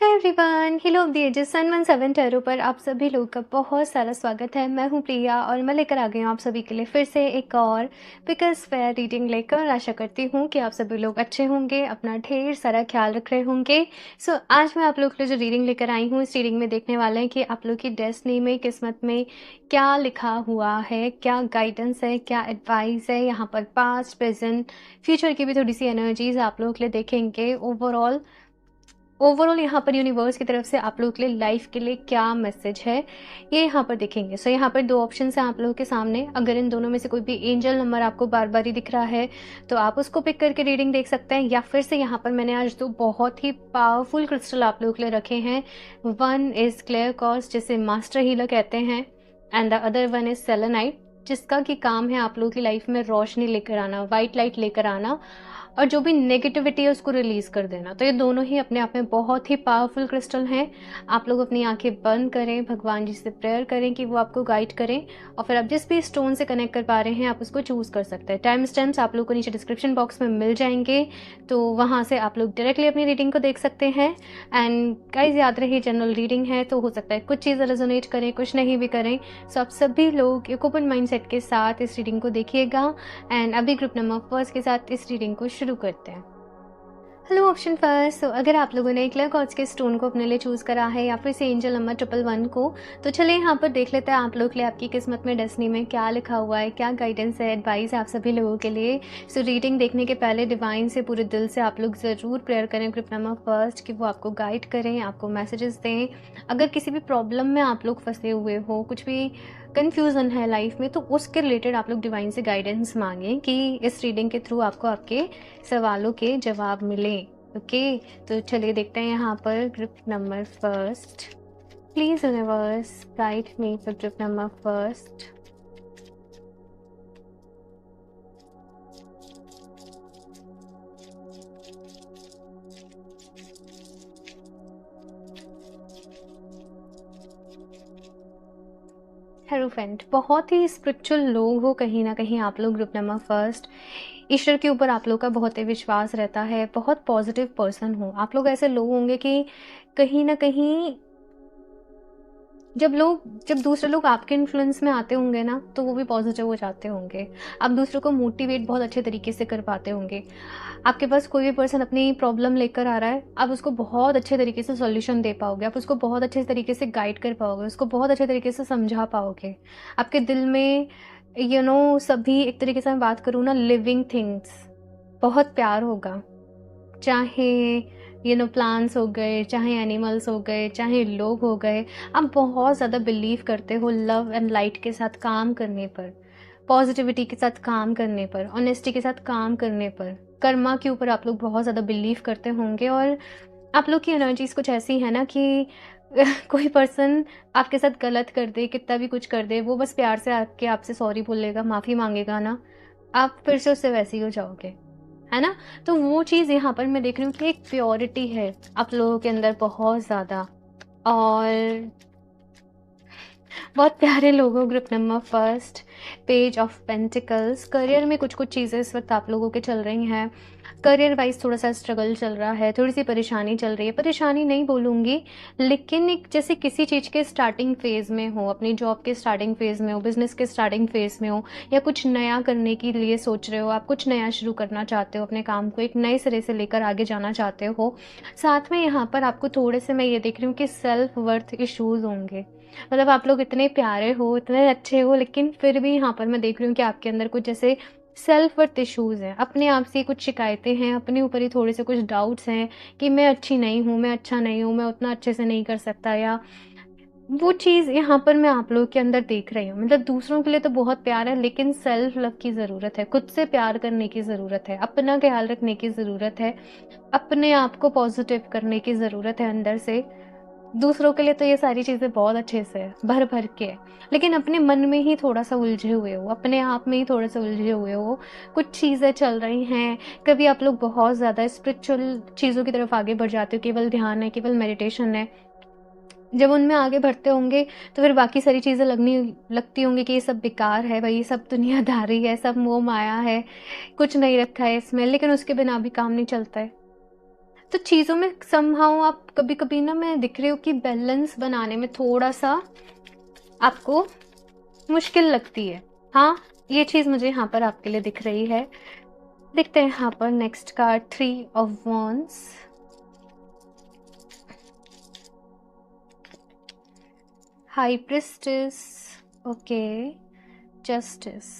Hi everyone, hello of the ages sun 17 tarot पर आप सभी लोग का बहुत सारा स्वागत है। मैं हूं प्रिया और मैं लेकर आ गई हूं आप सभी के लिए फिर से एक और बिकॉज फेयर रीडिंग लेकर। आशा करती हूं कि आप सभी लोग अच्छे होंगे, अपना ढेर सारा ख्याल रख रहे होंगे। सो आज मैं आप लोग के लिए जो रीडिंग लेकर आई हूँ, इस रीडिंग में देखने वाले हैं कि आप लोग की डेस्टिनी में, किस्मत में क्या लिखा हुआ है, क्या गाइडेंस है, क्या एडवाइस है। यहाँ पर पास्ट, प्रेजेंट, फ्यूचर की भी थोड़ी सी एनर्जीज आप लोगों के लिए देखेंगे। ओवरऑल यहाँ पर यूनिवर्स की तरफ से आप लोगों के लिए, लाइफ के लिए क्या मैसेज है, ये यहाँ पर देखेंगे। सो यहाँ पर दो ऑप्शन हैं आप लोगों के सामने। अगर इन दोनों में से कोई भी एंजल नंबर आपको बार बार ही दिख रहा है तो आप उसको पिक करके रीडिंग देख सकते हैं, या फिर से यहाँ पर मैंने आज दो बहुत ही पावरफुल क्रिस्टल आप लोगों के लिए रखे हैं। वन इज क्लियर कॉर्स, जिसे मास्टर हीलर कहते हैं, and the other one is selenite, जिसका की काम है आप लोगों की लाइफ में रोशनी लेकर आना, वाइट लाइट लेकर आना और जो भी नेगेटिविटी है उसको रिलीज कर देना। तो ये दोनों ही अपने आप में बहुत ही पावरफुल क्रिस्टल हैं। आप लोग अपनी आंखें बंद करें, भगवान जी से प्रेयर करें कि वो आपको गाइड करें, और फिर आप जिस भी स्टोन से कनेक्ट कर पा रहे हैं आप उसको चूज कर सकते हैं। टाइम स्टैम्प्स आप लोग को नीचे डिस्क्रिप्शन बॉक्स में मिल जाएंगे, तो वहाँ से आप लोग डायरेक्टली अपनी रीडिंग को देख सकते हैं। एंड गाइस, याद रही जनरल रीडिंग है, तो हो सकता है कुछ चीज़ें रेजोनेट करें, कुछ नहीं भी करें। सो आप सभी लोग एक ओपन माइंडसेट के साथ इस रीडिंग को देखिएगा। एंड अभी ग्रुप नंबर फर्स्ट के साथ इस रीडिंग को शुरू करते हैं। Hello option first. तो अगर आप लोगों ने क्लियर कॉर्ड्स के स्टोन को अपने लिए चूज करा है या फिर से एंजल नंबर 111 को, तो चलिए यहाँ पर देख लेते हैं आप लोग के लिए आपकी किस्मत में, डेस्टिनी में क्या लिखा हुआ है, क्या गाइडेंस है, एडवाइस है आप सभी लोगों के लिए। सो रीडिंग देखने के पहले डिवाइन से पूरे दिल से आप लोग ज़रूर प्रेयर करें ग्रुप नंबर फर्स्ट कि वो आपको गाइड करें, आपको मैसेजेस दें। अगर किसी भी प्रॉब्लम में आप लोग फंसे हुए हो, कुछ भी कन्फ्यूज़न है लाइफ में, तो उसके रिलेटेड आप लोग डिवाइन से गाइडेंस मांगें कि इस रीडिंग के थ्रू आपको आपके सवालों के जवाब मिले। ओके, तो चलिए देखते हैं यहाँ पर group number first. Please universe guide me for group number first. Hierophant, बहुत ही स्पिरिचुअल लोग हो कहीं ना कहीं आप लोग ग्रुप नंबर फर्स्ट। ईश्वर के ऊपर आप लोग का बहुत ही विश्वास रहता है, बहुत पॉजिटिव पर्सन हो आप लोग। ऐसे लोग होंगे कि कहीं ना कहीं जब दूसरे लोग आपके इन्फ्लुएंस में आते होंगे ना, तो वो भी पॉजिटिव हो जाते होंगे। आप दूसरों को मोटिवेट बहुत अच्छे तरीके से कर पाते होंगे। आपके पास कोई भी पर्सन अपनी प्रॉब्लम लेकर आ रहा है, आप उसको बहुत अच्छे तरीके से सॉल्यूशन दे पाओगे, आप उसको बहुत अच्छे तरीके से गाइड कर पाओगे, उसको बहुत अच्छे तरीके से समझा पाओगे। आपके दिल में सभी, एक तरीके से मैं बात करूँ ना, लिविंग थिंग्स, बहुत प्यार होगा। चाहे प्लांट्स हो गए, चाहे एनिमल्स हो गए, चाहे लोग हो गए। आप बहुत ज़्यादा बिलीव करते हो लव एंड लाइट के साथ काम करने पर, पॉजिटिविटी के साथ काम करने पर, ऑनेस्टी के साथ काम करने पर, कर्मा के ऊपर आप लोग बहुत ज़्यादा बिलीव करते होंगे। और आप लोग की एनर्जीज कुछ ऐसी है ना कि कोई पर्सन आपके साथ गलत कर दे, कितना भी कुछ कर दे, वो बस प्यार से आके आपसे सॉरी बोलेगा, माफ़ी मांगेगा ना, आप फिर से उससे वैसे ही हो जाओगे, है ना। तो वो चीज़ यहाँ पर मैं देख रही हूँ कि एक प्योरिटी है आप लोगों के अंदर बहुत ज़्यादा। और बहुत प्यारे लोगों, group number first, page of pentacles. Career में कुछ कुछ चीज़ें इस वक्त आप लोगों के चल रही हैं। करियर वाइज थोड़ा सा स्ट्रगल चल रहा है, थोड़ी सी परेशानी चल रही है। परेशानी नहीं बोलूँगी, लेकिन एक जैसे किसी चीज़ के स्टार्टिंग फेज़ में हो, अपनी जॉब के स्टार्टिंग फेज़ में हो, बिजनेस के स्टार्टिंग फेज़ में हो, या कुछ नया करने के लिए सोच रहे हो, आप कुछ नया शुरू करना चाहते हो, अपने काम को एक नए सिरे से लेकर आगे जाना चाहते हो। साथ में यहाँ पर आपको थोड़े से, मैं ये देख रही हूँ कि सेल्फ वर्थ इश्यूज़ होंगे। मतलब आप लोग इतने प्यारे हो, इतने अच्छे हो, लेकिन फिर भी यहाँ पर मैं देख रही हूँ कि आपके अंदर कुछ जैसे सेल्फ वर्थ इश्यूज़ हैं, अपने आप से कुछ शिकायतें हैं, अपने ऊपर ही थोड़े से कुछ डाउट्स हैं कि मैं अच्छी नहीं हूँ, मैं अच्छा नहीं हूँ, मैं उतना अच्छे से नहीं कर सकता, या वो चीज़ यहाँ पर मैं आप लोगों के अंदर देख रही हूँ। मतलब दूसरों के लिए तो बहुत प्यार है, लेकिन सेल्फ लव की ज़रूरत है, खुद से प्यार करने की ज़रूरत है, अपना ख्याल रखने की ज़रूरत है, अपने आप को पॉजिटिव करने की ज़रूरत है अंदर से। दूसरों के लिए तो ये सारी चीज़ें बहुत अच्छे से है, भर भर के है, लेकिन अपने मन में ही थोड़ा सा उलझे हुए हो, अपने आप में ही थोड़े से उलझे हुए हो। कुछ चीज़ें चल रही हैं, कभी आप लोग बहुत ज़्यादा स्पिरिचुअल चीज़ों की तरफ आगे बढ़ जाते हो, केवल ध्यान है, केवल मेडिटेशन है। जब उनमें आगे बढ़ते होंगे तो फिर बाकी सारी चीज़ें लगती होंगी कि ये सब बेकार है भाई, ये सब दुनियादारी है, सब मोह माया है, कुछ नहीं रखा है इसमें, लेकिन उसके बिना भी काम नहीं चलता है। तो चीज़ों में समहाउ आप कभी कभी ना, मैं दिख रही हूँ कि बैलेंस बनाने में थोड़ा सा आपको मुश्किल लगती है। हाँ, ये चीज़ मुझे यहाँ पर आपके लिए दिख रही है। देखते हैं यहाँ पर next card, 3 of wands, high priestess, okay, justice.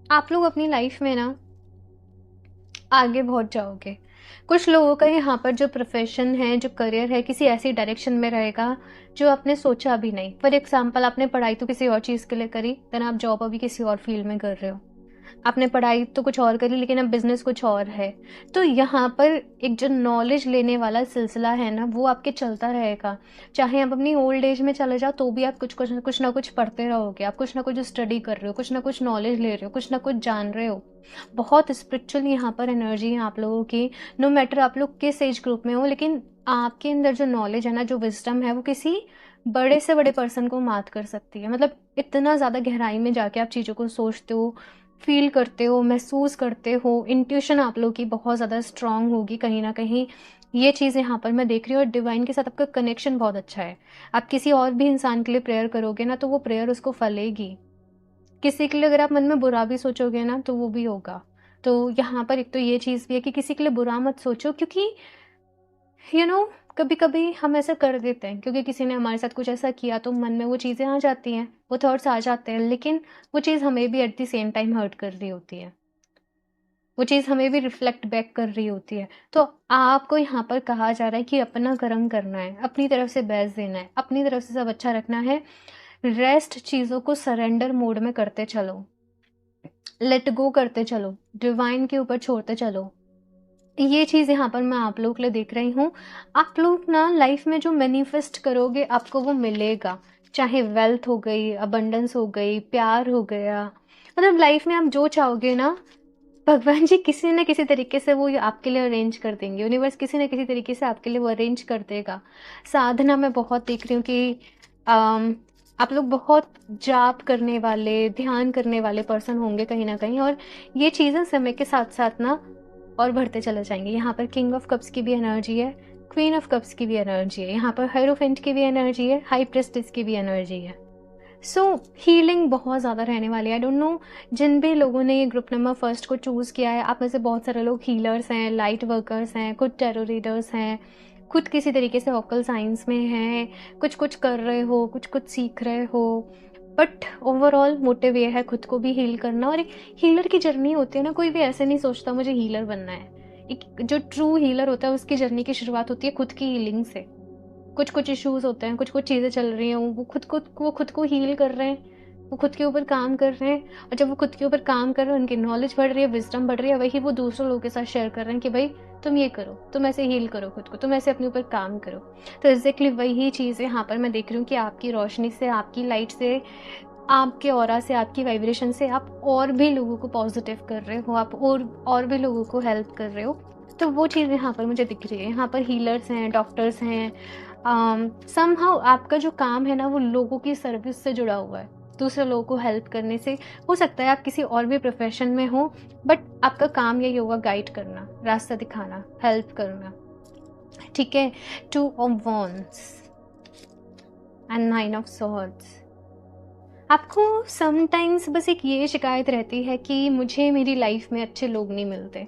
आप लोग अपनी लाइफ में ना आगे बहुत जाओगे। कुछ लोगों का यहाँ पर जो प्रोफेशन है, जो करियर है, किसी ऐसी डायरेक्शन में रहेगा जो आपने सोचा भी नहीं। फॉर एग्जाम्पल, आपने पढ़ाई तो किसी और चीज़ के लिए करी, देन आप जॉब अभी किसी और फील्ड में कर रहे हो। आपने पढ़ाई तो कुछ और करी, लेकिन अब बिजनेस कुछ और है। तो यहाँ पर एक जो नॉलेज लेने वाला सिलसिला है ना, वो आपके चलता रहेगा। चाहे आप अपनी ओल्ड एज में चले जाओ तो भी आप कुछ ना कुछ पढ़ते रहोगे। आप कुछ ना कुछ स्टडी कर रहे हो, कुछ ना कुछ नॉलेज ले रहे हो, कुछ ना कुछ जान रहे हो। बहुत स्पिरिचुअल यहाँ पर एनर्जी है आप लोगों की। नो मैटर आप लोग किस एज ग्रुप में हो, लेकिन आपके अंदर जो नॉलेज है ना, जो विजडम है, वो किसी बड़े से बड़े पर्सन को मात कर सकती है। मतलब इतना ज़्यादा गहराई में जाके आप चीज़ों को सोचते हो, फील करते हो, महसूस करते हो। इंट्यूशन आप लोगों की बहुत ज़्यादा स्ट्रांग होगी कहीं ना कहीं। ये चीज़ यहाँ पर मैं देख रही हूँ। और डिवाइन के साथ आपका कनेक्शन बहुत अच्छा है। आप किसी और भी इंसान के लिए प्रेयर करोगे ना, तो वो प्रेयर उसको फलेगी। किसी के लिए अगर आप मन में बुरा भी सोचोगे ना, तो वो भी होगा। तो यहाँ पर एक तो ये चीज़ भी है कि किसी के लिए बुरा मत सोचो, क्योंकि कभी कभी हम ऐसा कर देते हैं क्योंकि किसी ने हमारे साथ कुछ ऐसा किया, तो मन में वो चीज़ें आ जाती हैं, वो थॉट्स आ जाते हैं। लेकिन वो चीज़ हमें भी at the same time hurt कर रही होती है, वो चीज़ हमें भी रिफ्लेक्ट बैक कर रही होती है। तो आपको यहाँ पर कहा जा रहा है कि अपना कर्म करना है, अपनी तरफ से बेस्ट देना है, अपनी तरफ से सब अच्छा रखना है। रेस्ट चीज़ों को सरेंडर मोड में करते चलो, लेट गो करते चलो, डिवाइन के ऊपर छोड़ते चलो। ये चीज़ यहाँ पर मैं आप लोगों के लिए देख रही हूँ। आप लोग ना लाइफ में जो मैनिफेस्ट करोगे आपको वो मिलेगा। चाहे वेल्थ हो गई, अबंडेंस हो गई, प्यार हो गया, मतलब लाइफ में आप जो चाहोगे ना, भगवान जी किसी न किसी तरीके से वो आपके लिए अरेंज कर देंगे। यूनिवर्स किसी न किसी तरीके से आपके लिए वो अरेंज कर देगा। साधना मैं बहुत देख रही हूँ कि अम, आप लोग बहुत जाप करने वाले, ध्यान करने वाले पर्सन होंगे कहीं ना कहीं। और ये चीज़ें समय के साथ साथ ना और बढ़ते चले जाएंगे। यहाँ पर किंग ऑफ कप्स की भी एनर्जी है, क्वीन ऑफ कप्स की भी एनर्जी है, यहाँ पर हायरोफेंट की भी एनर्जी है, हाई प्रेस्टिस की भी एनर्जी है। सो हीलिंग बहुत ज़्यादा रहने वाली है। आई डोंट नो जिन भी लोगों ने ये ग्रुप नंबर फर्स्ट को चूज़ किया है, आप में से बहुत सारे लोग हीलर्स हैं, लाइट वर्कर्स हैं, खुद टैरो रीडर्स हैं, खुद किसी तरीके से ऑकल साइंस में हैं, कुछ कुछ कर रहे हो, कुछ कुछ सीख रहे हो। बट ओवरऑल मोटिव ये है खुद को भी हील करना। और एक हीलर की जर्नी होती है ना, कोई भी ऐसे नहीं सोचता मुझे हीलर बनना है। एक जो ट्रू हीलर होता है उसकी जर्नी की शुरुआत होती है खुद की हीलिंग से। कुछ कुछ इश्यूज होते हैं, कुछ कुछ चीज़ें चल रही हैं, वो खुद को हील कर रहे हैं, वो खुद के ऊपर काम कर रहे हैं। और जब वो खुद के ऊपर काम कर रहे हैं, उनकी नॉलेज बढ़ रही है, विजडम बढ़ रही है, वही वो दूसरों लोगों के साथ शेयर कर रहे हैं कि भाई तुम ये करो, तुम ऐसे हील करो खुद को, तुम ऐसे अपने ऊपर काम करो। तो एग्जैक्टली वही चीज़ यहाँ पर मैं देख रही हूँ कि आपकी रोशनी से, आपकी लाइट से, आपके ऑरा से, आपकी वाइब्रेशन से आप और भी लोगों को पॉजिटिव कर रहे हो, आप और भी लोगों को हेल्प कर रहे हो। तो वो चीज़ यहाँ पर मुझे दिख रही है। यहाँ पर हीलर्स हैं, डॉक्टर्स हैं। समहाउ आपका जो काम है ना, वो लोगों की सर्विस से जुड़ा हुआ है, दूसरे लोगों को हेल्प करने से। हो सकता है आप किसी और भी प्रोफेशन में हो, बट आपका काम यही होगा, गाइड करना, रास्ता दिखाना, हेल्प करना। ठीक है। 2 of wands and 9 of swords. आपको समटाइम्स बस एक ये शिकायत रहती है कि मुझे मेरी लाइफ में अच्छे लोग नहीं मिलते,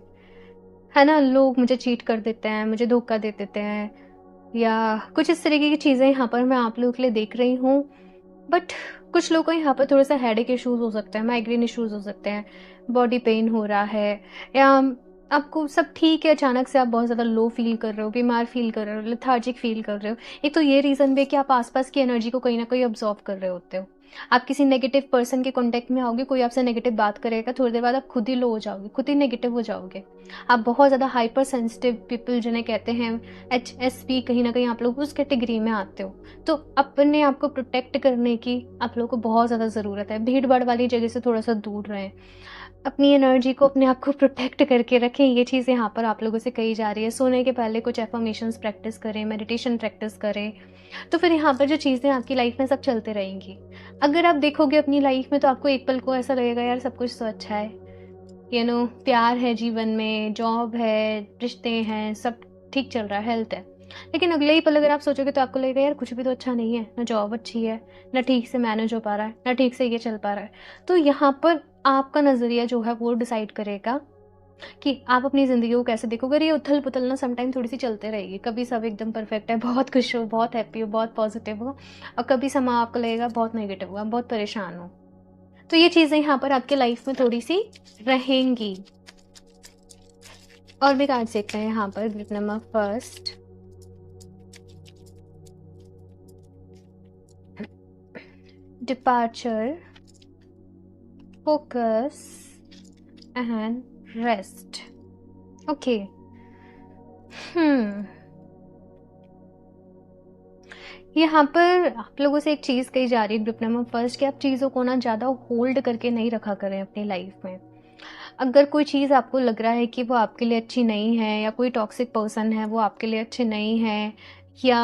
है ना। लोग मुझे चीट कर देते हैं, मुझे धोखा दे देते हैं, या कुछ इस तरीके की चीज़ें यहाँ पर मैं आप लोगों के लिए देख रही हूँ। बट कुछ लोगों को यहाँ पर थोड़ा सा हेडेक इश्यूज हो सकते हैं, माइग्रेन इश्यूज हो सकते हैं, बॉडी पेन हो रहा है, या आपको सब ठीक है, अचानक से आप बहुत ज़्यादा लो फील कर रहे हो, बीमार फील कर रहे हो, लेथार्जिक फील कर रहे हो। एक तो ये रीज़न भी है कि आप आसपास की एनर्जी को कहीं ना कहीं ऑब्जॉर्व कर रहे होते हो। आप किसी नेगेटिव पर्सन के कांटेक्ट में आओगे, कोई आपसे नेगेटिव बात करेगा, थोड़ी देर बाद आप खुद ही लो हो जाओगे, खुद ही नेगेटिव हो जाओगे। आप बहुत ज़्यादा हाइपर सेंसिटिव पीपल जिन्हें कहते हैं HSP, कहीं ना कहीं आप लोग उस कैटेगरी में आते हो। तो अपने आप को प्रोटेक्ट करने की आप लोगों को बहुत ज़्यादा ज़रूरत है। भीड़ भाड़ वाली जगह से थोड़ा सा दूर रहें, अपनी एनर्जी को, अपने आप को प्रोटेक्ट करके रखें। ये चीज़ यहाँ पर आप लोगों से कही जा रही है। सोने के पहले कुछ एफर्मेशंस प्रैक्टिस करें, मेडिटेशन प्रैक्टिस करें, तो फिर यहाँ पर जो चीज़ें आपकी लाइफ में सब चलते रहेंगी। अगर आप देखोगे अपनी लाइफ में, तो आपको एक पल को ऐसा लगेगा यार सब कुछ तो अच्छा है, प्यार है जीवन में, जॉब है, रिश्ते हैं, सब ठीक चल रहा है, हेल्थ है। लेकिन अगले ही पल अगर आप सोचोगे तो आपको लगेगा यार कुछ भी तो अच्छा नहीं है, ना जॉब अच्छी है, ना ठीक से मैनेज हो पा रहा है, ना ठीक से ये चल पा रहा है। तो यहाँ पर आपका नज़रिया जो है वो डिसाइड करेगा कि आप अपनी ज़िंदगी को कैसे देखोगे। और ये उथल-पुथल ना समटाइम थोड़ी-सी चलते रहेगी। कभी सब एकदम परफेक्ट है, बहुत खुश हो, बहुत हैप्पी हो, बहुत पॉजिटिव हो, और कभी समा आपको लगेगा बहुत नेगेटिव हो, आप बहुत परेशान हो। तो ये चीज़ें यहाँ पर आपके लाइफ में थोड़ी-सी रहेंगी। और भी कार्ड्स देखते हैं यहाँ पर। Group number first, departure, focus and rest. Okay. यहाँ पर आप लोगों से एक चीज़ कही जा रही है ग्रुप नंबर फर्स्ट, कि आप चीज़ों को ना ज़्यादा होल्ड करके नहीं रखा करें अपनी लाइफ में। अगर कोई चीज़ आपको लग रहा है कि वो आपके लिए अच्छी नहीं है, या कोई टॉक्सिक पर्सन है वो आपके लिए अच्छे नहीं है, या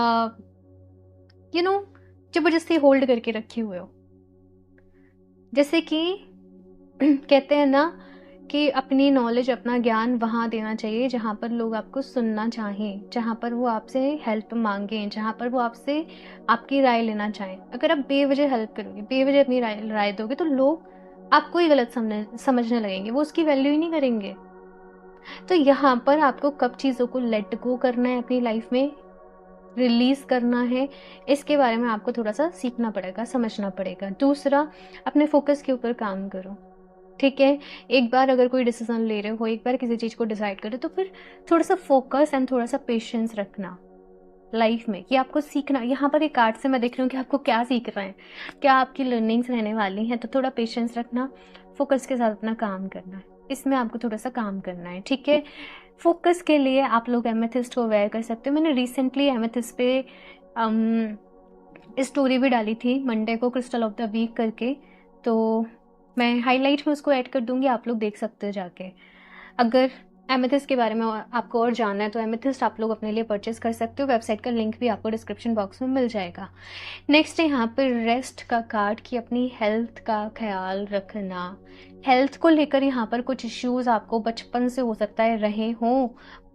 यू नो ज़बरदस्ती होल्ड करके रखे हुए हो, जैसे कि कहते हैं ना कि अपनी नॉलेज, अपना ज्ञान वहाँ देना चाहिए जहाँ पर लोग आपको सुनना चाहें, जहाँ पर वो आपसे हेल्प मांगें, जहाँ पर वो आपसे आपकी राय लेना चाहें। अगर आप बेवजह हेल्प करोगे, बेवजह अपनी राय राय दोगे, तो लोग आपको ही गलत समझने लगेंगे, वो उसकी वैल्यू ही नहीं करेंगे। तो यहाँ पर आपको कब चीज़ों को लेट गो करना है, अपनी लाइफ में रिलीज़ करना है, इसके बारे में आपको थोड़ा-सा सीखना पड़ेगा, समझना पड़ेगा। दूसरा, अपने फ़ोकस के ऊपर काम करो, ठीक है? एक बार अगर कोई डिसीज़न ले रहे हो, एक बार किसी चीज़ को डिसाइड कर रहे हो, तो फिर थोड़ा-सा फ़ोकस एंड थोड़ा-सा पेशेंस रखना लाइफ में, कि आपको सीखना। यहाँ पर एक कार्ड से मैं देख रही हूँ कि आपको क्या सीख रहे हैं, क्या आपकी लर्निंग्स रहने वाली हैं। तो थोड़ा पेशेंस रखना, फ़ोकस के साथ अपना काम करना है, इसमें आपको थोड़ा-सा काम करना है, ठीक है? फ़ोकस के लिए आप लोग एमेथिस्ट को वेयर कर सकते हो। मैंने रिसेंटली एमेथिस्ट पे स्टोरी भी डाली थी मंडे को, क्रिस्टल ऑफ द वीक करके, तो मैं हाइलाइट में उसको ऐड कर दूँगी, आप लोग देख सकते हो जाके। अगर एमेथिस्ट के बारे में आपको और जानना है तो एमेथिस्ट आप लोग अपने लिए परचेज़ कर सकते हो, वेबसाइट का लिंक भी आपको डिस्क्रिप्शन बॉक्स में मिल जाएगा। नेक्स्ट है यहाँ पर रेस्ट का कार्ड, कि अपनी हेल्थ का ख़्याल रखना। हेल्थ को लेकर यहाँ पर कुछ इश्यूज़ आपको बचपन से हो सकता है रहे हों,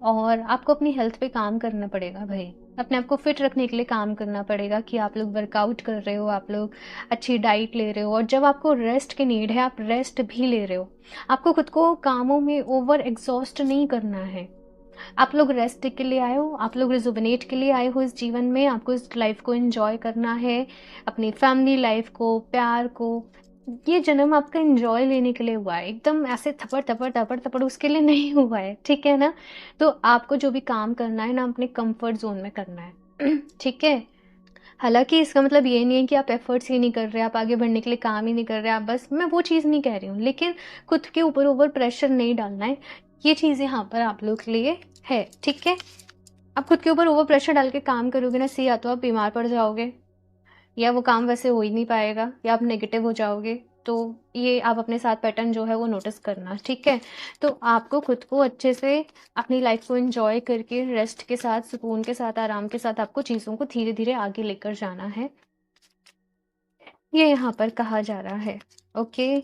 और आपको अपनी हेल्थ पे काम करना पड़ेगा भाई। अपने आप को फिट रखने के लिए काम करना पड़ेगा, कि आप लोग वर्कआउट कर रहे हो, आप लोग अच्छी डाइट ले रहे हो, और जब आपको रेस्ट की नीड है आप रेस्ट भी ले रहे हो। आपको खुद को कामों में ओवर एग्जॉस्ट नहीं करना है। आप लोग रेस्ट के लिए आए हो, आप लोग रिजुविनेट के लिए आए हो इस जीवन में, आपको इस लाइफ को एंजॉय करना है, अपनी फैमिली लाइफ को, प्यार को। ये जन्म आपका एंजॉय लेने के लिए हुआ है, एकदम ऐसे थपड़ थपड़ थपड़ थपड़ उसके लिए नहीं हुआ है, ठीक है ना? तो आपको जो भी काम करना है ना, अपने कंफर्ट जोन में करना है ठीक है? हालाँकि इसका मतलब ये नहीं है कि आप एफर्ट्स ही नहीं कर रहे, आप आगे बढ़ने के लिए काम ही नहीं कर रहे, आप बस, मैं वो चीज़ नहीं कह रही हूँ, लेकिन खुद के ऊपर ओवर प्रेशर नहीं डालना है। ये चीज़ यहाँ पर आप लोग के लिए है, ठीक है? आप खुद के ऊपर ओवर प्रेशर डाल के काम करोगे ना, सी या तो आप बीमार पड़ जाओगे, या वो काम वैसे हो ही नहीं पाएगा, या आप नेगेटिव हो जाओगे। तो ये आप अपने साथ पैटर्न जो है वो नोटिस करना, ठीक है? तो आपको खुद को अच्छे से अपनी लाइफ को एंजॉय करके, रेस्ट के साथ, सुकून के साथ, आराम के साथ आपको चीज़ों को धीरे-धीरे आगे लेकर जाना है। ये यहाँ पर कहा जा रहा है, okay?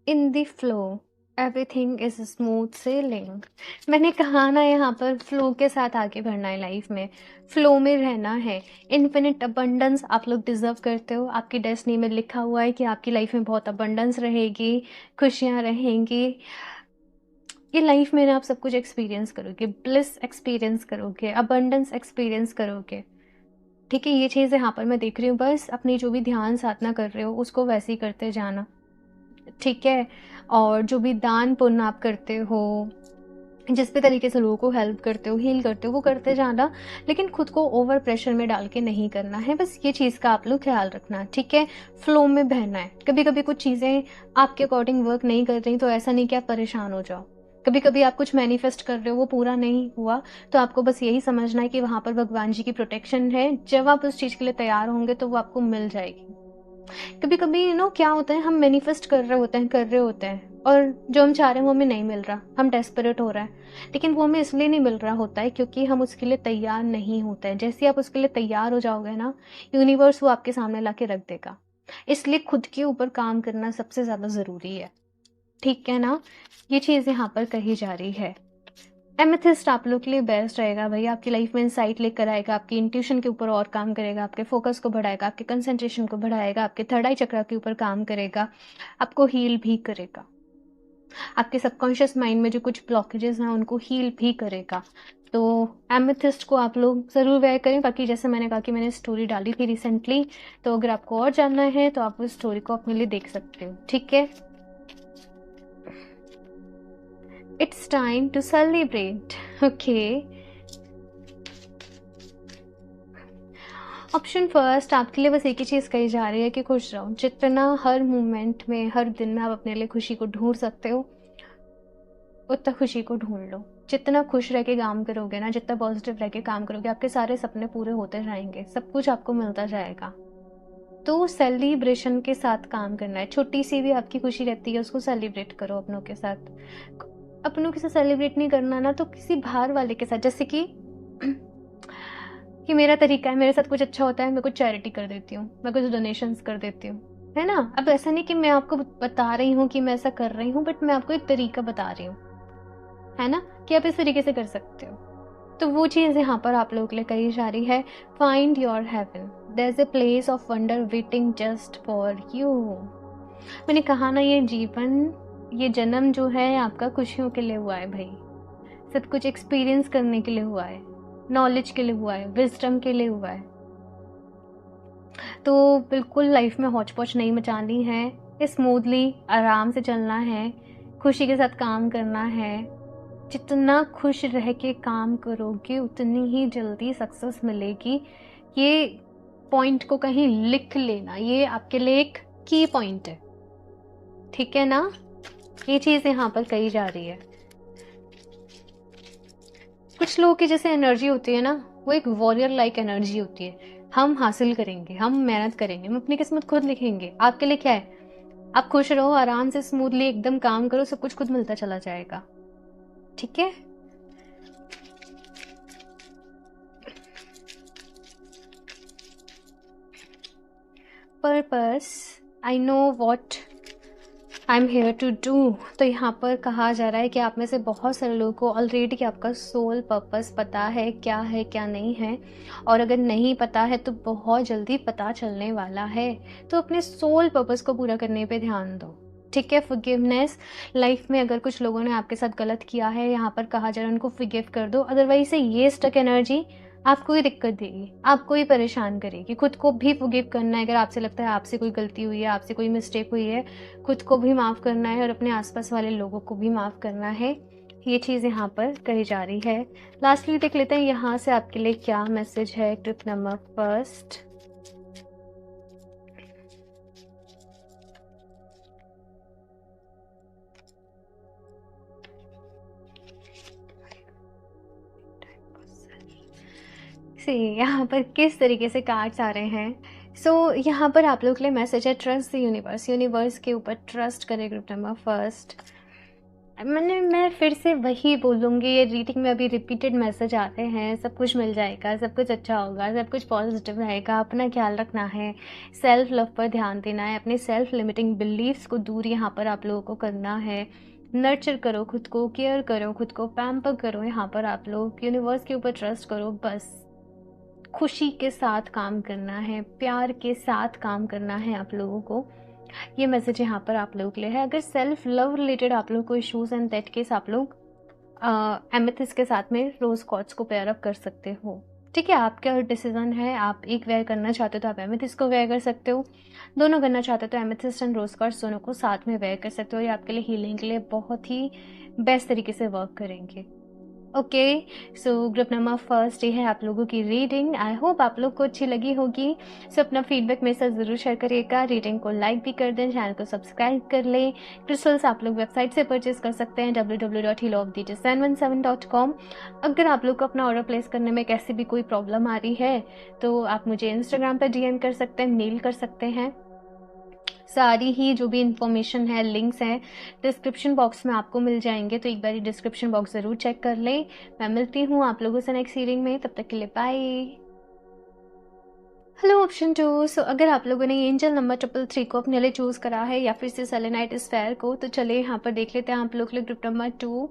In the flow everything is smooth selling. मैंने कहा ना, यहाँ पर फ्लो के साथ आगे बढ़ना है, लाइफ में फ्लो में रहना है। इन्फिनिट अबंडेंस आप लोग डिजर्व करते हो, आपकी डेस्टिनी में लिखा हुआ है कि आपकी लाइफ में बहुत अबंडेंस रहेगी, खुशियाँ रहेंगी। ये लाइफ में ना आप सब कुछ एक्सपीरियंस करोगे, ब्लिस एक्सपीरियंस करोगे, अबंडेंस एक्सपीरियंस करोगे, ठीक है? ये चीज़ यहाँ पर मैं देख रही हूँ। बस अपनी जो भी ध्यान साधना कर रहे हो उसको वैसे ही करते जाना, ठीक है? और जो भी दान पुण्य आप करते हो, जिस भी तरीके से लोगों को हेल्प करते हो, हील करते हो, वो करते जाना, लेकिन खुद को ओवर प्रेशर में डाल के नहीं करना है। बस ये चीज़ का आप लोग ख्याल रखना, ठीक है? फ्लो में बहना है। कभी कभी कुछ चीज़ें आपके अकॉर्डिंग वर्क नहीं कर रही, तो ऐसा नहीं कि आप परेशान हो जाओ। कभी कभी आप कुछ मैनिफेस्ट कर रहे हो, वो पूरा नहीं हुआ, तो आपको बस यही समझना है कि वहाँ पर भगवान जी की प्रोटेक्शन है। जब आप उस चीज़ के लिए तैयार होंगे तो वो आपको मिल जाएगी। कभी कभी क्या होता है, हम मैनिफेस्ट कर रहे होते हैं, और जो हम चाह रहे हैं वो हमें नहीं मिल रहा, हम डेस्परेट हो रहा है, लेकिन वो हमें इसलिए नहीं मिल रहा होता है क्योंकि हम उसके लिए तैयार नहीं होते हैं। जैसे ही आप उसके लिए तैयार हो जाओगे ना, यूनिवर्स वो आपके सामने ला के रख देगा। इसलिए खुद के ऊपर काम करना सबसे ज़्यादा ज़रूरी है, ठीक है ना? ये चीज़ यहाँ पर कही जा रही है। एमेथिस्ट आप लोग के लिए बेस्ट रहेगा भई, आपकी लाइफ में इनसाइट लेकर आएगा, आपकी इंट्यूशन के ऊपर और काम करेगा, आपके फोकस को बढ़ाएगा, आपके कंसंट्रेशन को बढ़ाएगा, आपके थर्ड आई चक्र के ऊपर काम करेगा, आपको हील भी करेगा। आपके सबकॉन्शियस माइंड में जो कुछ ब्लॉकेजेस हैं उनको हील भी करेगा। तो एमेथिस्ट को आप लोग ज़रूर वेयर करें। बाकी जैसे मैंने कहा कि मैंने स्टोरी डाली थी रिसेंटली, तो अगर आपको और जानना है तो आप उस स्टोरी को अपने लिए देख सकते हो, ठीक है? It's time to celebrate, okay. Option first आपके लिए बस एक ही चीज़ कही जा रही है कि खुश रहो। जितना हर मोमेंट में, हर दिन में आप अपने लिए खुशी को ढूंढ सकते हो, उतना खुशी को ढूंढ लो। जितना खुश रह के काम करोगे ना, जितना पॉजिटिव रह के काम करोगे, आपके सारे सपने पूरे होते जाएंगे, सब कुछ आपको मिलता जाएगा। तो सेलिब्रेशन के साथ काम करना है। छोटी सी भी आपकी खुशी रहती है, उसको सेलिब्रेट करो अपनों के साथ। अपनों के साथ सेलिब्रेट नहीं करना ना, तो किसी बाहर वाले के साथ, जैसे कि मेरा तरीका है, मेरे साथ कुछ अच्छा होता है, मैं कुछ चैरिटी कर देती हूँ, मैं कुछ डोनेशंस कर देती हूँ, है ना? अब ऐसा नहीं कि मैं आपको बता रही हूँ कि मैं ऐसा कर रही हूँ, बट मैं आपको एक तरीका बता रही हूँ, है ना, कि आप इस तरीके से कर सकते हो। तो वो चीज़ यहाँ पर आप लोगों के लिए कही जा रही है। Find your heaven, there is a place of wonder waiting just for you. मैंने कहा ना, ये जीवन, ये जन्म जो है आपका खुशियों के लिए हुआ है भाई, सब कुछ एक्सपीरियंस करने के लिए हुआ है, नॉलेज के लिए हुआ है, विजडम के लिए हुआ है। तो बिल्कुल लाइफ में हौच पौच नहीं मचानी है, स्मूथली आराम से चलना है, खुशी के साथ काम करना है। जितना खुश रह के काम करोगे उतनी ही जल्दी सक्सेस मिलेगी। ये पॉइंट को कहीं लिख लेना, ये आपके लिए एक की पॉइंट है, ठीक है ना? ये चीज़ यहाँ पर कही जा रही है। कुछ लोगों की जैसे एनर्जी होती है ना, वो एक वॉरियर लाइक एनर्जी होती है। हम हासिल करेंगे, हम मेहनत करेंगे, हम अपनी किस्मत खुद लिखेंगे। आपके लिए क्या है? आप खुश रहो, आराम से स्मूथली एकदम काम करो, सब कुछ खुद मिलता चला जाएगा, ठीक है? Purpose, I know what I am here to do. तो यहाँ पर कहा जा रहा है कि आप में से बहुत सारे लोगों को ऑलरेडी आपका सोल पर्पस पता है क्या नहीं है, और अगर नहीं पता है तो बहुत जल्दी पता चलने वाला है। तो अपने सोल पर्पस को पूरा करने पे ध्यान दो, ठीक है? फॉरगिवनेस, लाइफ में अगर कुछ लोगों ने आपके साथ गलत किया है, यहाँ पर कहा जा रहा है उनको फॉरगिव कर दो। अदरवाइज से ये स्टक एनर्जी आपको ही दिक्कत देगी, आपको ही परेशान करेगी। खुद को भी फॉरगिव करना है। अगर आपसे लगता है आपसे कोई गलती हुई है, आपसे कोई मिस्टेक हुई है, खुद को भी माफ़ करना है और अपने आसपास वाले लोगों को भी माफ़ करना है। ये चीज़ यहाँ पर कही जा रही है। लास्टली देख लेते हैं यहाँ से आपके लिए क्या मैसेज है। ट्रिप नंबर फर्स्ट, सी यहाँ पर किस तरीके से कार्ड्स आ रहे हैं। सो यहाँ पर आप लोग के लिए मैसेज है, ट्रस्ट द यूनिवर्स। यूनिवर्स के ऊपर ट्रस्ट करें। ग्रुप नंबर फर्स्ट, मैं फिर से वही बोलूँगी, ये रीडिंग में अभी रिपीटेड मैसेज आते हैं। सब कुछ मिल जाएगा, सब कुछ अच्छा होगा, सब कुछ पॉजिटिव रहेगा, अपना ख्याल रखना है, सेल्फ लव पर ध्यान देना है, अपने सेल्फ लिमिटिंग बिलीव्स को दूर यहाँ पर आप लोगों को करना है। नर्चर करो खुद को, केयर करो खुद को, पैम्पर करो यहाँ पर आप लोग। यूनिवर्स के ऊपर ट्रस्ट करो, बस खुशी के साथ काम करना है, प्यार के साथ काम करना है आप लोगों को। ये मैसेज यहाँ पर आप लोगों के लिए है। अगर सेल्फ लव रिलेटेड आप लोग को इश्यूज एंड दैट केस, आप लोग एमेथिस्ट के साथ में रोज क्वार्ट्ज को पेयर अप कर सकते हो, ठीक है? आपका डिसीजन है। आप एक वेयर करना चाहते हो तो आप एमेथिस्ट को वेयर कर सकते हो, दोनों करना चाहते हो तो एमेथिस्ट एंड रोज क्वार्ट्ज दोनों को साथ में वेयर कर सकते हो। ये आपके लिए हीलिंग के लिए बहुत ही बेस्ट तरीके से वर्क करेंगे। Okay, so group number first ये है आप लोगों की रीडिंग। आई होप आप लोग को अच्छी लगी होगी। सो अपना फीडबैक मेरे साथ ज़रूर शेयर करिएगा। रीडिंग को लाइक भी कर दें, चैनल को सब्सक्राइब कर लें। क्रिस्टल्स आप लोग वेबसाइट से परचेज कर सकते हैं www.healofthedesign17.com। अगर आप लोग को अपना ऑर्डर प्लेस करने में कैसी भी कोई प्रॉब्लम आ रही है तो आप मुझे इंस्टाग्राम पर DM कर सकते हैं, मेल कर सकते हैं। सारी ही जो भी इंफॉर्मेशन है, लिंक्स हैं, डिस्क्रिप्शन बॉक्स में आपको मिल जाएंगे, तो एक बार डिस्क्रिप्शन बॉक्स ज़रूर चेक कर लें। मैं मिलती हूँ आप लोगों से नेक्स्ट रीडिंग में, तब तक के लिए bye. Hello option two. So अगर आप लोगों ने एंजल नंबर 333 को अपने लिए चूज़ करा है या फिर से सेलेनाइट स्फेयर को, तो चलिए यहाँ पर देख लेते हैं आप लोग के लिए ग्रुप नंबर 2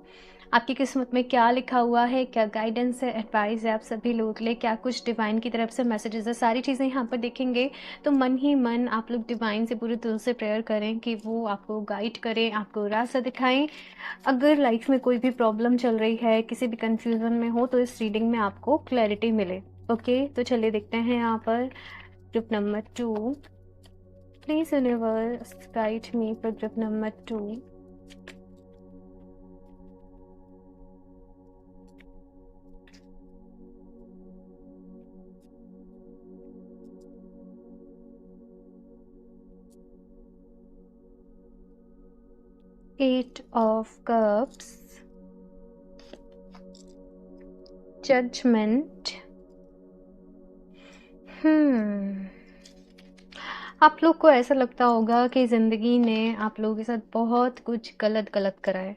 आपकी किस्मत में क्या लिखा हुआ है, क्या गाइडेंस है, एडवाइस है आप सभी लोगों के लिए, क्या कुछ डिवाइन की तरफ से मैसेजेस है, सारी चीज़ें यहाँ पर देखेंगे। तो मन ही मन आप लोग डिवाइन से पूरे दिल से प्रेयर करें कि वो आपको गाइड करें, आपको रास्ता दिखाएं। अगर लाइफ में कोई भी प्रॉब्लम चल रही है, किसी भी कंफ्यूजन में हो, तो इस रीडिंग में आपको क्लैरिटी मिले। ओके, तो चलिए देखते हैं यहाँ पर group number 2। Please universe guide me for group number 2। Eight of Cups, Judgment। आप लोग को ऐसा लगता होगा कि ज़िंदगी ने आप लोगों के साथ बहुत कुछ गलत गलत करा है।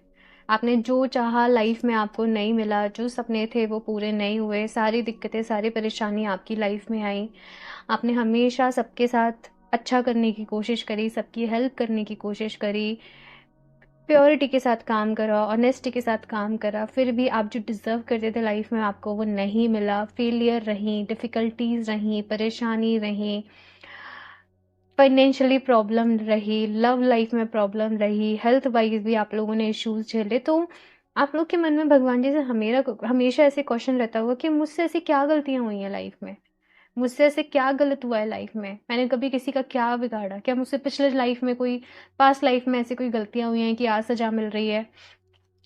आपने जो चाहा लाइफ में आपको नहीं मिला, जो सपने थे वो पूरे नहीं हुए, सारी दिक्कतें सारी परेशानी आपकी लाइफ में आई। आपने हमेशा सबके साथ अच्छा करने की कोशिश करी, सबकी हेल्प करने की कोशिश करी, प्योरिटी के साथ काम करा, ऑनेस्टी के साथ काम करा, फिर भी आप जो डिज़र्व करते थे लाइफ में आपको वो नहीं मिला। फेलियर रहीं, डिफ़िकल्टीज़ रहीं, परेशानी रहीं, फाइनेंशियली प्रॉब्लम रही, लव लाइफ में प्रॉब्लम रही, हेल्थ वाइज भी आप लोगों ने इश्यूज़ झेले। तो आप लोग के मन में भगवान जी से हमेशा ऐसे क्वेश्चन रहता होगा कि मुझसे ऐसी क्या गलतियाँ हुई हैं लाइफ में? मुझसे ऐसे क्या गलत हुआ है लाइफ में? मैंने कभी किसी का क्या बिगाड़ा? क्या मुझसे पिछले लाइफ में कोई पास्ट लाइफ में ऐसी कोई गलतियाँ हुई हैं कि आज सज़ा मिल रही है?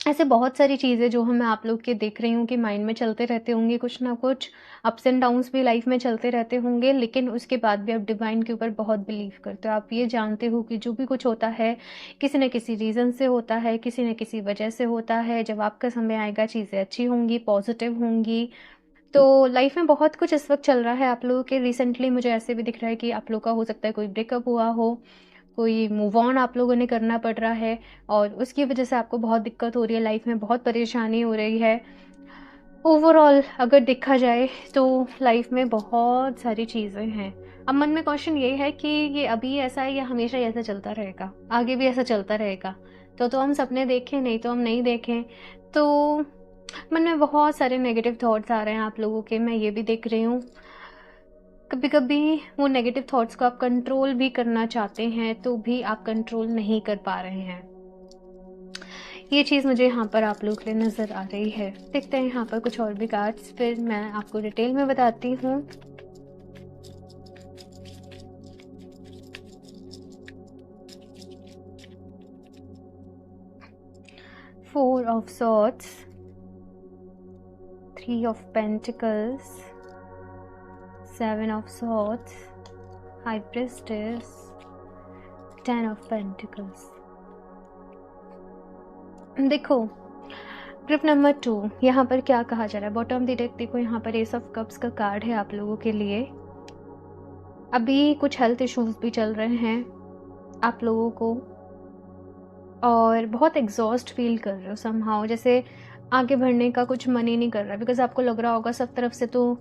ऐसे बहुत सारी चीज़ें जो मैं आप लोग के देख रही हूँ कि माइंड में चलते रहते होंगे, कुछ ना कुछ अप्स एंड डाउन्स भी लाइफ में चलते रहते होंगे, लेकिन उसके बाद भी आप डिवाइन के ऊपर बहुत बिलीव करते हो। आप ये जानते हो कि जो भी कुछ होता है किसी न किसी रीज़न से होता है, किसी न किसी वजह से होता है। जब आपका समय आएगा चीज़ें अच्छी होंगी, पॉजिटिव होंगी। तो लाइफ में बहुत कुछ इस वक्त चल रहा है आप लोगों के। रिसेंटली मुझे ऐसे भी दिख रहा है कि आप लोग का हो सकता है कोई ब्रेकअप हुआ हो, कोई मूव ऑन आप लोगों ने करना पड़ रहा है और उसकी वजह से आपको बहुत दिक्कत हो रही है, लाइफ में बहुत परेशानी हो रही है। ओवरऑल अगर देखा जाए तो लाइफ में बहुत सारी चीज़ें हैं। अब मन में क्वेश्चन ये है कि ये अभी ऐसा है या हमेशा ही ऐसा चलता रहेगा, आगे भी ऐसा चलता रहेगा? तो हम सपने देखें, नहीं तो हम नहीं देखें। तो मन में बहुत सारे नेगेटिव थॉट्स आ रहे हैं आप लोगों के, मैं ये भी देख रही हूँ। कभी कभी वो नेगेटिव थॉट्स को आप कंट्रोल भी करना चाहते हैं तो भी आप कंट्रोल नहीं कर पा रहे हैं। ये चीज़ मुझे यहाँ पर आप लोग के लिए नज़र आ रही है। देखते हैं यहाँ पर कुछ और भी कार्ड्स, फिर मैं आपको डिटेल में बताती हूँ। Four of Swords, Three of Pentacles, Seven of Swords, High Priestess, Ten of Pentacles। देखो ग्रुप नंबर 2 यहाँ पर क्या कहा जा रहा है। बॉटम द डेक देखो, यहाँ पर एस ऑफ कप्स का कार्ड है आप लोगों के लिए। अभी कुछ हेल्थ इश्यूज भी चल रहे हैं आप लोगों को और बहुत एग्जॉस्ट फील कर रहे हो समहाउ, जैसे आगे बढ़ने का कुछ मन ही नहीं कर रहा, बिकॉज आपको लग रहा होगा सब तरफ से तो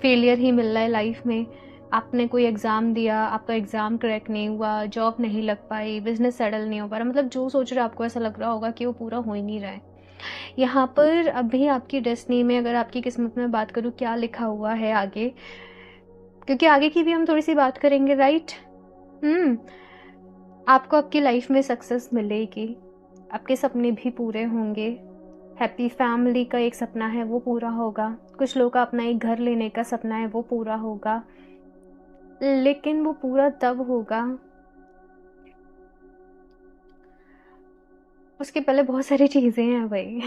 फेलियर ही मिल रहा है लाइफ में। आपने कोई एग्ज़ाम दिया, आपका एग्ज़ाम क्रैक नहीं हुआ, जॉब नहीं लग पाई, बिजनेस सेटल नहीं हो पा रहा, मतलब जो सोच रहे हो आपको ऐसा लग रहा होगा कि वो पूरा हो ही नहीं रहा है। यहाँ पर अभी आपकी डेस्टिनी में, अगर आपकी किस्मत में बात करूँ क्या लिखा हुआ है आगे, क्योंकि आगे की भी हम थोड़ी सी बात करेंगे, राइट। आपको आपकी लाइफ में सक्सेस मिलेगी, आपके सपने भी पूरे होंगे। हैप्पी फैमिली का एक सपना है वो पूरा होगा, कुछ लोगों का अपना एक घर लेने का सपना है वो पूरा होगा, लेकिन वो पूरा तब होगा, उसके पहले बहुत सारी चीज़ें हैं भाई।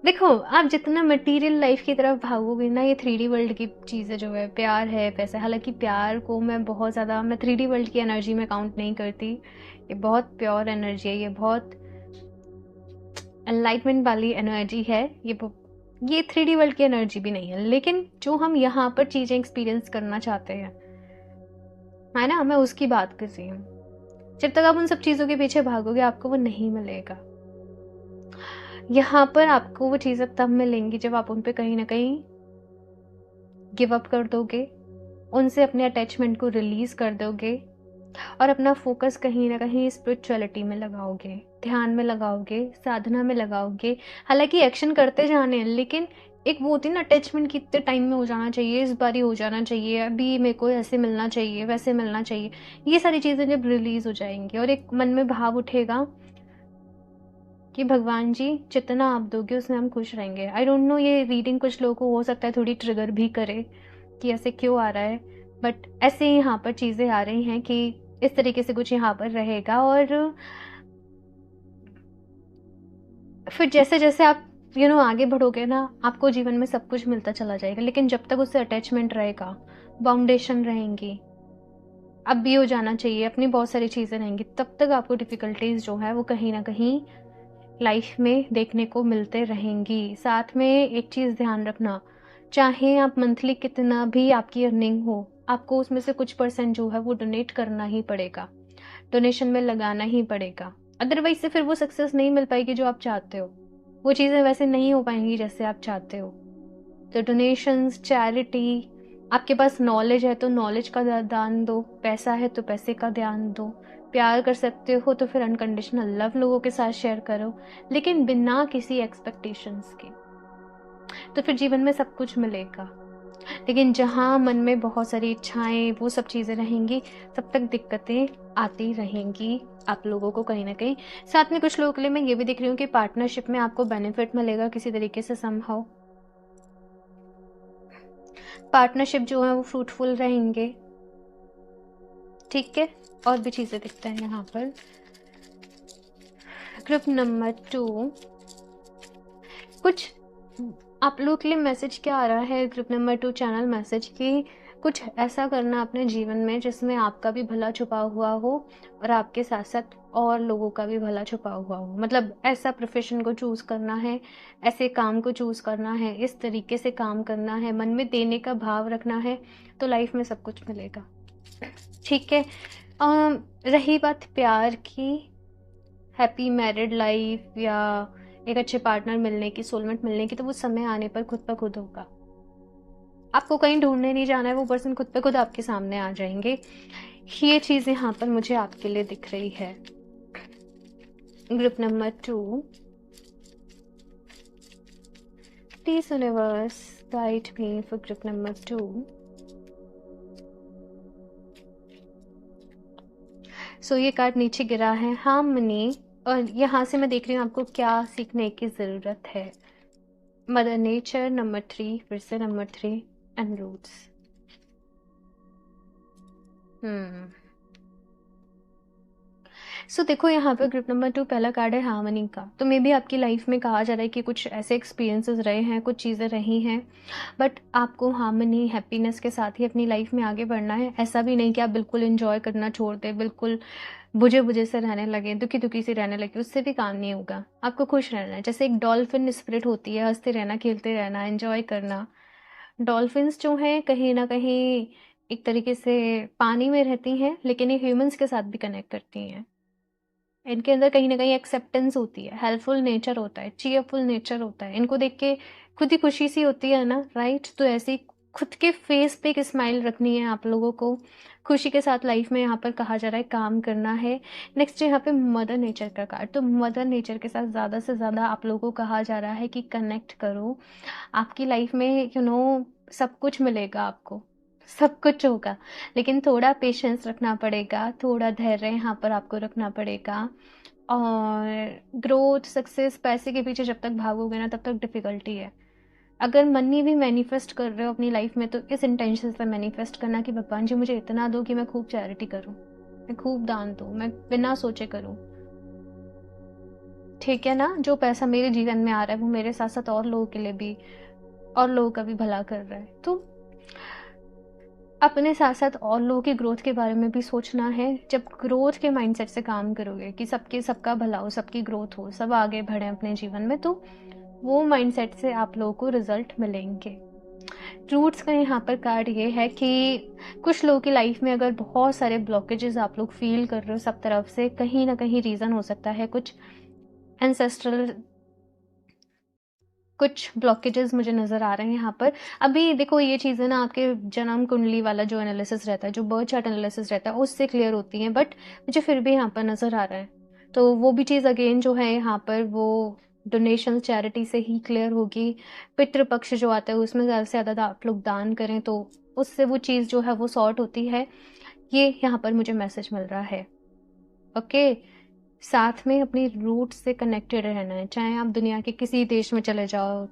देखो आप जितना मटेरियल लाइफ की तरफ भागोगे ना, ये 3D वर्ल्ड की चीज़ें जो है, प्यार है, पैसा, हालांकि प्यार को मैं बहुत ज़्यादा, मैं 3D वर्ल्ड की एनर्जी में काउंट नहीं करती। ये बहुत प्योर एनर्जी है, ये बहुत एनलाइटमेंट वाली एनर्जी है। ये 3D वर्ल्ड की एनर्जी भी नहीं है, लेकिन जो हम यहाँ पर चीज़ें एक्सपीरियंस करना चाहते हैं, है ना, मैं उसकी बात कर रही हूँ। जब तक आप उन सब चीज़ों के पीछे भागोगे आपको वो नहीं मिलेगा। यहाँ पर आपको वो चीज़ें तब मिलेंगी जब आप उन पे कहीं ना कहीं गिव अप कर दोगे, उनसे अपने अटैचमेंट को रिलीज़ कर दोगे और अपना फोकस कहीं न कहीं स्पिरिचुअलिटी में लगाओगे, ध्यान में लगाओगे, साधना में लगाओगे। हालाँकि एक्शन करते जाने हैं, लेकिन एक वो होती है ना अटैचमेंट कि इतने टाइम में हो जाना चाहिए, इस बार ही हो जाना चाहिए, अभी मेरे को ऐसे मिलना चाहिए, वैसे मिलना चाहिए। ये सारी चीज़ें जब रिलीज़ हो जाएँगी और एक मन में भाव उठेगा कि भगवान जी जितना आप दोगे उसमें हम खुश रहेंगे। आई डोंट नो ये रीडिंग कुछ लोगों को हो सकता है थोड़ी ट्रिगर भी करे कि ऐसे क्यों आ रहा है, बट ऐसे ही यहाँ पर चीज़ें आ रही हैं कि इस तरीके से कुछ यहाँ पर रहेगा। और फिर जैसे-जैसे आप आगे बढ़ोगे ना, आपको जीवन में सब कुछ मिलता चला जाएगा, लेकिन जब तक उससे अटैचमेंट रहेगा, बाउंडेशन रहेंगी, अब भी हो जाना चाहिए, अपनी बहुत सारी चीज़ें रहेंगी, तब तक आपको डिफ़िकल्टीज़ जो है वो कहीं न कहीं लाइफ में देखने को मिलते रहेंगी। साथ में एक चीज़ ध्यान रखना, चाहे आप मंथली कितना भी आपकी अर्निंग हो, आपको उसमें से कुछ परसेंट जो है वो डोनेट करना ही पड़ेगा, डोनेशन में लगाना ही पड़ेगा। अदरवाइज़ से फिर वो सक्सेस नहीं मिल पाएगी जो आप चाहते हो। वो चीज़ें वैसे नहीं हो पाएँगी जैसे आप चाहते हो। तो डोनेशंस, चैरिटी, आपके पास नॉलेज है तो नॉलेज का दान दो, पैसा है तो पैसे का ध्यान दो, प्यार कर सकते हो तो फिर अनकंडीशनल लव लोगों के साथ शेयर करो, लेकिन बिना किसी एक्सपेक्टेशंस के। तो फिर जीवन में सब कुछ मिलेगा। लेकिन जहाँ मन में बहुत सारी इच्छाएँ, वो सब चीज़ें रहेंगी, तब तक दिक्कतें आती रहेंगी आप लोगों को कहीं न कहीं। साथ में कुछ लोगों के लिए मैं ये भी देख रही हूँ कि पार्टनरशिप में आपको बेनिफिट मिलेगा किसी तरीके से समहाउ। पार्टनरशिप जो है वो फ्रूटफुल रहेंगे, ठीक है? और भी चीज़ें दिखते हैं यहाँ पर। ग्रुप नंबर 2, कुछ आप लोगों के लिए मैसेज क्या आ रहा है ग्रुप नंबर 2 चैनल मैसेज कि कुछ ऐसा करना अपने जीवन में जिसमें आपका भी भला छुपा हुआ हो और आपके साथ-साथ और लोगों का भी भला छुपा हुआ हो। मतलब ऐसा प्रोफ़ेशन को चूज़ करना है, ऐसे काम को चूज़ करना है, इस तरीके से काम करना है, मन में देने का भाव रखना है, तो लाइफ़ में सब कुछ मिलेगा। ठीक है? रही बात प्यार की, हैप्पी मैरिड लाइफ़ या एक अच्छे पार्टनर मिलने की, सोलमेट मिलने की, तो वो समय आने पर खुद ब खुद होगा। आपको कहीं ढूँढने नहीं जाना है, वो पर्सन खुद ब खुद आपके सामने आ जाएँगे। ये चीज़ यहाँ पर मुझे आपके लिए दिख रही है। Group number 2, please universe guide me for group number 2। सो ये कार्ड नीचे गिरा है हार्मनी, और यहाँ से मैं देख रही हूँ आपको क्या सीखने की ज़रूरत है। मदर नेचर नंबर 3, फिर से नंबर 3 एंड रूट्स। सो देखो यहाँ पे ग्रुप नंबर 2 पहला कार्ड है हार्मनी का। तो मे बी आपकी लाइफ में कहा जा रहा है कि कुछ ऐसे एक्सपीरियंसेस रहे हैं, कुछ चीज़ें रही हैं, बट आपको हार्मनी, हैप्पीनेस के साथ ही अपनी लाइफ में आगे बढ़ना है। ऐसा भी नहीं कि आप बिल्कुल एंजॉय करना छोड़ दें, बिल्कुल बुझे-बुझे से रहने लगें, दुखी-दुखी से रहने लगें, उससे भी काम नहीं होगा। आपको खुश रहना है। जैसे एक डॉल्फिन स्पिरिट होती है, हँसते रहना, खेलते रहना, एन्जॉय करना। डॉल्फिन्स जो हैं कहीं न कहीं एक तरीके से पानी में रहती हैं, लेकिन ये ह्यूमन्स के साथ भी कनेक्ट करती हैं। इनके अंदर कहीं न कहीं एक्सेप्टेंस होती है, हेल्पफुल नेचर होता है, चीयरफुल नेचर होता है। इनको देख के खुद ही खुशी सी होती है ना, राइट? तो ऐसे ही खुद के फेस पे एक स्माइल रखनी है आप लोगों को। खुशी के साथ लाइफ में यहाँ पर कहा जा रहा है काम करना है। नेक्स्ट यहाँ पे मदर नेचर का कार्ड, तो मदर नेचर के साथ ज़्यादा से ज़्यादा आप लोगों को कहा जा रहा है कि कनेक्ट करो। आपकी लाइफ में सब कुछ मिलेगा आपको, सब कुछ होगा, लेकिन थोड़ा पेशेंस रखना पड़ेगा, थोड़ा धैर्य यहाँ पर आपको रखना पड़ेगा। और ग्रोथ, सक्सेस, पैसे के पीछे जब तक भागोगे ना तब तक डिफ़िकल्टी है। अगर मनी भी मैनिफेस्ट कर रहे हो अपनी लाइफ में तो इस इंटेंशन से मैनिफेस्ट करना कि भगवान जी मुझे इतना दो कि मैं खूब चैरिटी करूँ, मैं खूब दान दूँ, मैं बिना सोचे करूँ। ठीक है ना? जो पैसा मेरे जीवन में आ रहा है वो मेरे साथ-साथ और लोगों के लिए भी, और लोगों का भी भला कर रहा है। तो अपने साथ-साथ और लोगों की ग्रोथ के बारे में भी सोचना है। जब ग्रोथ के माइंडसेट से काम करोगे कि सबका भला हो, सबकी ग्रोथ हो, सब आगे बढ़ें अपने जीवन में, तो वो माइंडसेट से आप लोगों को रिज़ल्ट मिलेंगे। रूट्स का यहाँ पर कार्ड ये है कि कुछ लोगों की लाइफ में अगर बहुत सारे ब्लॉकेजेस आप लोग फ़ील कर रहे हो सब तरफ से, कहीं न कहीं रीज़न हो सकता है कुछ एंसेस्ट्रल कुछ ब्लॉकेजेस मुझे नज़र आ रहे हैं यहाँ पर। अभी देखो ये चीज़ें ना आपके जन्म कुंडली वाला जो एनालिसिस रहता है, जो बर्थ चार्ट एनालिसिस रहता है, उससे क्लियर होती हैं, बट मुझे फिर भी यहाँ पर नज़र आ रहा है। तो वो भी चीज़ अगेन जो है यहाँ पर वो डोनेशन चैरिटी से ही क्लियर होगी। पितृपक्ष जो आता है उसमें ज़्यादा से ज़्यादा आप लोग दान करें तो उससे वो चीज़ जो है वो सॉर्ट होती है। ये यहाँ पर मुझे मैसेज मिल रहा है। ओके, साथ में अपनी रूट से कनेक्टेड रहना है, चाहे आप दुनिया के किसी देश में चले जाओ,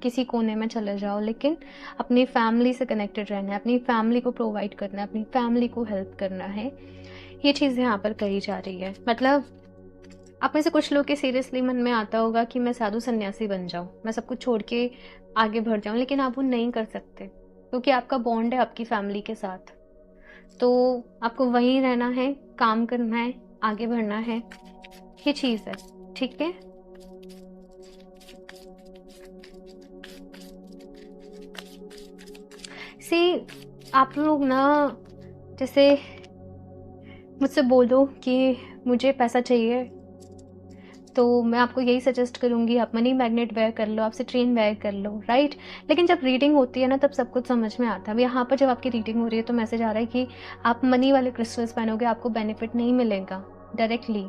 किसी कोने में चले जाओ, लेकिन अपनी फैमिली से कनेक्टेड रहना है, अपनी फैमिली को प्रोवाइड करना है, अपनी फैमिली को हेल्प करना है। ये चीज़ यहाँ पर कही जा रही है। मतलब आप में से कुछ लोग के सीरियसली मन में आता होगा कि मैं साधु सन्यासी बन जाऊँ, मैं सब कुछ छोड़ के आगे बढ़ जाऊँ, लेकिन आप वो नहीं कर सकते क्योंकि आपका बॉन्ड है आपकी फैमिली के साथ। तो आपको वहीं रहना है, काम करना है, आगे बढ़ना है, ये चीज़ है। ठीक है, सी आप लोग ना जैसे मुझसे बोलो कि मुझे पैसा चाहिए, तो मैं आपको यही सजेस्ट करूँगी आप मनी मैग्नेट वेयर कर लो, आप सिट्रीन वेयर कर लो, राइट। लेकिन जब रीडिंग होती है ना तब सब कुछ समझ में आता है। अब यहाँ पर जब आपकी रीडिंग हो रही है तो मैसेज आ रहा है कि आप मनी वाले क्रिस्टल्स पहनोगे, आपको बेनिफिट नहीं मिलेगा डायरेक्टली।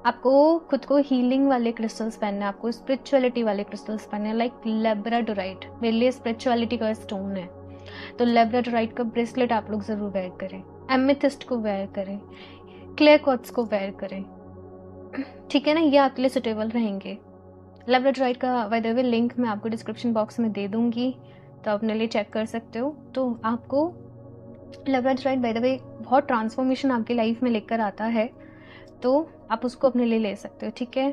आपको खुद को हीलिंग वाले क्रिस्टल्स पहनना है, आपको स्पिरिचुअलिटी वाले क्रिस्टल्स पहनना है, लाइक लेब्राडोराइट मेरे लिए स्पिरिचुअलिटी का स्टोन है। तो लेब्राडोराइट का ब्रेसलेट आप लोग ज़रूर वेयर करें, एमेथिस्ट को वेयर करें, क्लियर क्वार्ट्ज को वेयर करें, ठीक है ना, ये आपके लिए सुटेबल रहेंगे। लेब्राडोराइट का बाय द वे लिंक मैं आपको डिस्क्रिप्शन बॉक्स में दे दूंगी, तो अपने लिए चेक कर सकते हो। तो आपको लेब्राडोराइट बाय द वे बहुत ट्रांसफॉर्मेशन आपकी लाइफ में लेकर आता है, तो आप उसको अपने लिए ले सकते हो, ठीक है।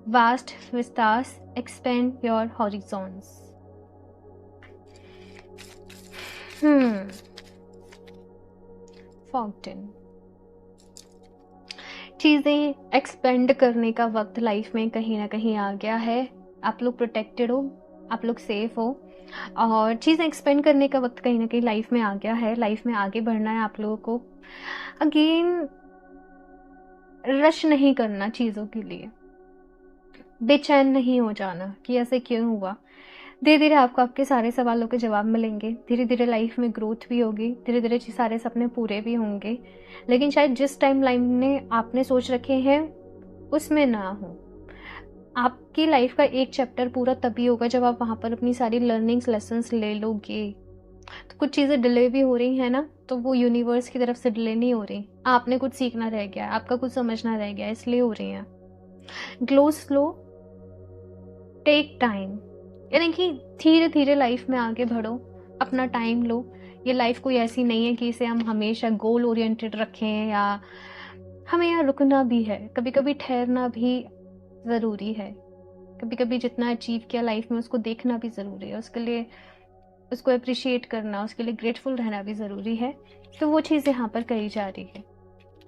Vast Vistas expand your horizons. Fountain, चीज़ें एक्सपेंड करने का वक्त लाइफ में कहीं ना कहीं आ गया है। आप लोग प्रोटेक्टेड हो, आप लोग सेफ हो, और चीज़ें एक्सपेंड करने का वक्त कहीं ना कहीं लाइफ में आ गया है। लाइफ में आगे बढ़ना है आप लोगों को। अगेन रश नहीं करना चीज़ों के लिए, बेचैन नहीं हो जाना कि ऐसे क्यों हुआ। धीरे धीरे आपको आपके सारे सवालों के जवाब मिलेंगे, धीरे धीरे लाइफ में ग्रोथ भी होगी, धीरे धीरे सारे सपने पूरे भी होंगे। लेकिन शायद जिस टाइम लाइन में आपने सोच रखे हैं उसमें ना हो। आपकी लाइफ का एक चैप्टर पूरा तभी होगा जब आप वहाँ पर अपनी सारी लर्निंग्स लेसन्स ले लोगे। तो कुछ चीज़ें डिले भी हो रही हैं ना, तो वो यूनिवर्स की तरफ से डिले नहीं हो रही, आपने कुछ सीखना रह गया, आपका कुछ समझना रह गया, इसलिए हो रही हैं। ग्लो स्लो, टेक टाइम, यानी कि धीरे धीरे लाइफ में आगे बढ़ो, अपना टाइम लो। ये लाइफ कोई ऐसी नहीं है कि इसे हम हमेशा गोल ओरिएंटेड रखें, या हमें यहाँ रुकना भी है, कभी कभी ठहरना भी ज़रूरी है, कभी कभी जितना अचीव किया लाइफ में उसको देखना भी ज़रूरी है, उसके लिए उसको अप्रिशिएट करना, उसके लिए ग्रेटफुल रहना भी ज़रूरी है। तो वो चीज़ यहाँ पर कही जा रही है।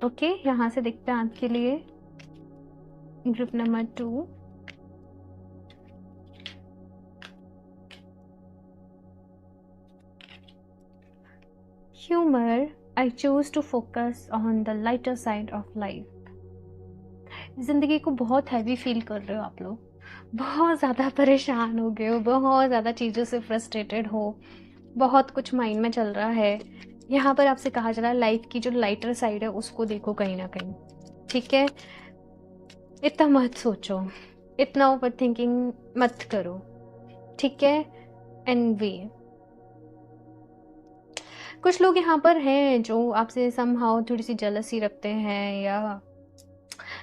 ओके, यहाँ से देखते हैं आपके लिए group number 2। Humor, I choose to focus on the lighter side of life. ज़िंदगी को बहुत हैवी फील कर रहे हो आप लोग, बहुत ज़्यादा परेशान हो गए हो, बहुत ज़्यादा चीज़ों से फ्रस्ट्रेटेड हो, बहुत कुछ माइंड में चल रहा है। यहाँ पर आपसे कहा जा रहा है लाइफ की जो लाइटर साइड है उसको देखो कहीं ना कहीं, ठीक है। इतना मत सोचो, इतना ओवर थिंकिंग मत करो, ठीक है। एनवी, कुछ लोग यहाँ पर हैं जो आपसे समहाउ थोड़ी सी जेलसी रखते हैं, या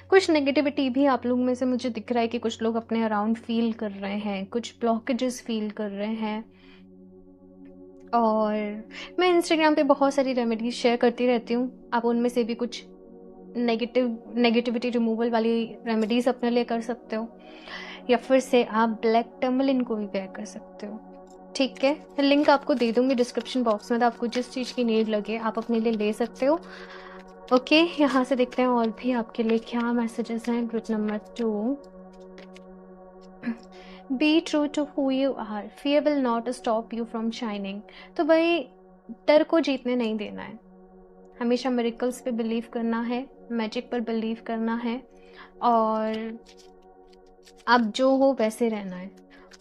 कुछ नेगेटिविटी भी आप लोग में से मुझे दिख रहा है कि कुछ लोग अपने अराउंड फील कर रहे हैं, कुछ ब्लॉकेजेस फील कर रहे हैं। और मैं इंस्टाग्राम पे बहुत सारी रेमेडीज शेयर करती रहती हूँ, आप उनमें से भी कुछ नेगेटिविटी रिमूवल वाली रेमेडीज अपने लिए कर सकते हो, या फिर से आप ब्लैक टर्मलिन को भी वेयर कर सकते हो, ठीक है। मैं लिंक आपको दे दूंगी डिस्क्रिप्शन बॉक्स में, तो आपको जिस चीज़ की नीड लगे आप अपने लिए ले सकते हो। ओके, यहाँ से देखते हैं और भी आपके लिए क्या मैसेजेस हैं। Group number 2, be true to who you are, fear will not stop you from shining. तो भाई डर को जीतने नहीं देना है, हमेशा मिरेकल्स पे बिलीव करना है, मैजिक पर बिलीव करना है, और अब जो हो वैसे रहना है।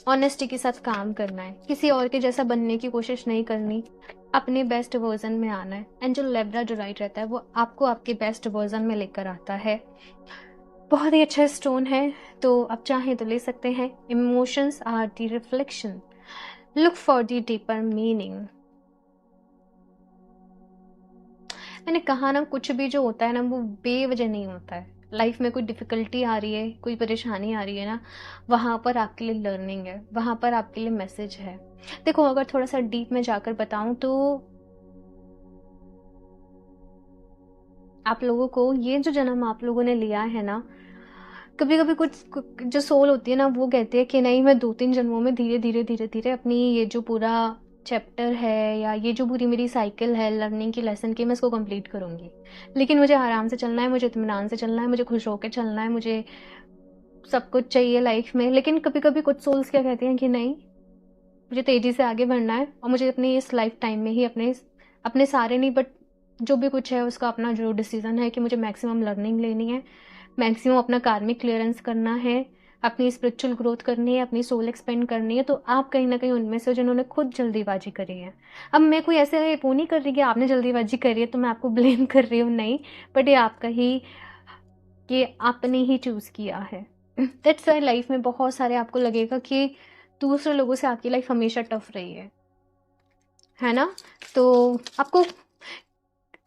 ऑनेस्टी के साथ काम करना है, किसी और के जैसा बनने की कोशिश नहीं करनी, अपने बेस्ट वर्जन में आना है। एंड जो लेब्राडोराइट रहता है वो आपको आपके बेस्ट वर्जन में लेकर आता है। बहुत ही अच्छा स्टोन है, तो आप चाहें तो ले सकते हैं। Emotions are the reflection, look for the deeper meaning. मैंने कहा ना, कुछ भी जो होता है ना वो बेवजह नहीं होता है। लाइफ में कोई डिफ़िकल्टी आ रही है, कोई परेशानी आ रही है ना, वहाँ पर आपके लिए लर्निंग है, वहाँ पर आपके लिए मैसेज है। देखो, अगर थोड़ा सा डीप में जाकर बताऊँ तो आप लोगों को ये जो जन्म आप लोगों ने लिया है ना, कभी कभी जो सोल होती है ना वो कहती है कि नहीं, मैं 2-3 जन्मों में धीरे धीरे धीरे धीरे अपनी ये जो पूरा चैप्टर है या ये जो पूरी मेरी साइकिल है लर्निंग की, लेसन की, मैं इसको कंप्लीट करूँगी। लेकिन मुझे आराम से चलना है, मुझे इत्मीनान से चलना है, मुझे खुश होकर चलना है, मुझे सब कुछ चाहिए लाइफ में। लेकिन कभी कभी कुछ सोल्स क्या कहती हैं कि नहीं, मुझे तेज़ी से आगे बढ़ना है और मुझे अपनी इस लाइफ टाइम में ही अपने अपने सारे नहीं, बट जो भी कुछ है उसका अपना जो डिसीज़न है कि मुझे मैक्सिमम लर्निंग लेनी है, मैक्सिमम अपना कार्मिक क्लियरेंस करना है, अपनी स्पिरिचुअल ग्रोथ करनी है, अपनी सोल एक्सपेंड करनी है। तो आप कहीं ना कहीं उनमें से हो जिन्होंने खुद जल्दीबाजी करी है। अब मैं कोई ऐसे वो नहीं कर रही कि आपने जल्दीबाजी करी है तो मैं आपको ब्लेम कर रही हूँ, नहीं, बट ये आपका ही, ये आपने ही चूज़ किया है। दैट्स वाई लाइफ में बहुत सारे आपको लगेगा कि दूसरे लोगों से आपकी लाइफ हमेशा टफ रही है ना। तो आपको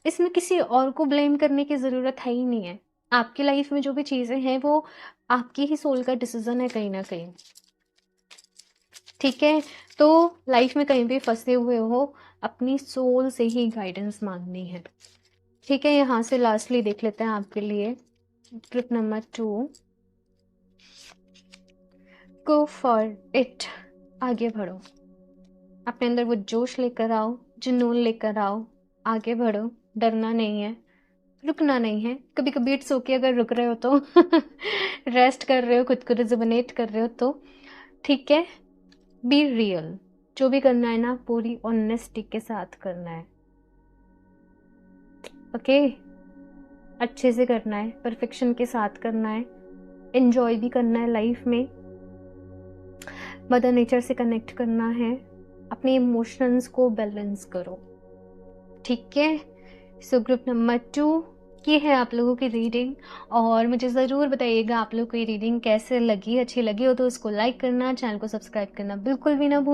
इसमें किसी और को ब्लेम करने की ज़रूरत है ही नहीं है। आपकी लाइफ में जो भी चीज़ें हैं वो आपकी ही सोल का डिसीजन है कहीं ना कहीं, ठीक है। तो लाइफ में कहीं भी फंसे हुए हो, अपनी सोल से ही गाइडेंस मांगनी है, ठीक है। यहाँ से लास्टली देख लेते हैं आपके लिए trip number 2, go for it. आगे बढ़ो, अपने अंदर वो जोश लेकर आओ, जुनून लेकर आओ, आगे बढ़ो। डरना नहीं है, रुकना नहीं है। कभी कभी इट्स ओके अगर रुक रहे हो तो रेस्ट कर रहे हो, खुद को रिजुवनेट कर रहे हो तो ठीक है। बी रियल, जो भी करना है ना पूरी ऑनेस्टी के साथ करना है, ओके। अच्छे से करना है, परफेक्शन के साथ करना है, एंजॉय भी करना है लाइफ में, मदर नेचर से कनेक्ट करना है, अपने इमोशंस को बैलेंस करो, ठीक है। सो ग्रुप नंबर 2, ये है आप लोगों की रीडिंग। और मुझे ज़रूर बताइएगा आप लोगों को ये रीडिंग कैसे लगी। अच्छी लगी हो तो उसको लाइक करना, चैनल को सब्सक्राइब करना बिल्कुल भी ना भूल